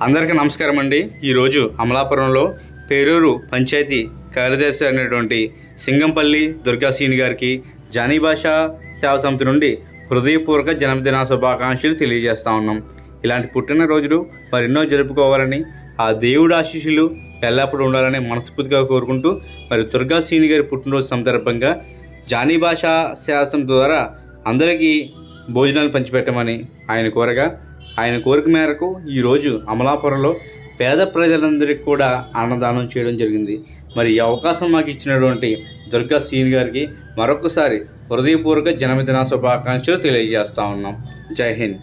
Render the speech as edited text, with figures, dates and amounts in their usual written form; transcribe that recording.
అందరికీ నమస్కారం అండి. ఈరోజు అమలాపురంలో పేరూరు పంచాయతీ కార్యదర్శి అయినటువంటి సింగంపల్లి దుర్గాశ్రీని గారికి జానీ భాషా సేవా సమితి నుండి హృదయపూర్వక జన్మదిన శుభాకాంక్షలు తెలియజేస్తూ ఉన్నాం. ఇలాంటి పుట్టినరోజులు మరెన్నో జరుపుకోవాలని, ఆ దేవుడి ఆశీస్సులు ఎల్లప్పుడూ ఉండాలని మనస్ఫూర్తిగా కోరుకుంటూ, మరి దుర్గాశ్రీని గారి పుట్టినరోజు సందర్భంగా జానీ భాషా సేవా సమితి ద్వారా అందరికీ భోజనాలు పంచిపెట్టమని ఆయన కోరగా, ఆయన కోరిక మేరకు ఈరోజు అమలాపురంలో పేద ప్రజలందరికీ కూడా అన్నదానం చేయడం జరిగింది. మరి ఈ అవకాశం మాకు ఇచ్చినటువంటి దుర్గాశ్రీని గారికి మరొకసారి హృదయపూర్వక జన్మదిన శుభాకాంక్షలు తెలియజేస్తూ ఉన్నాం. జై హింద్.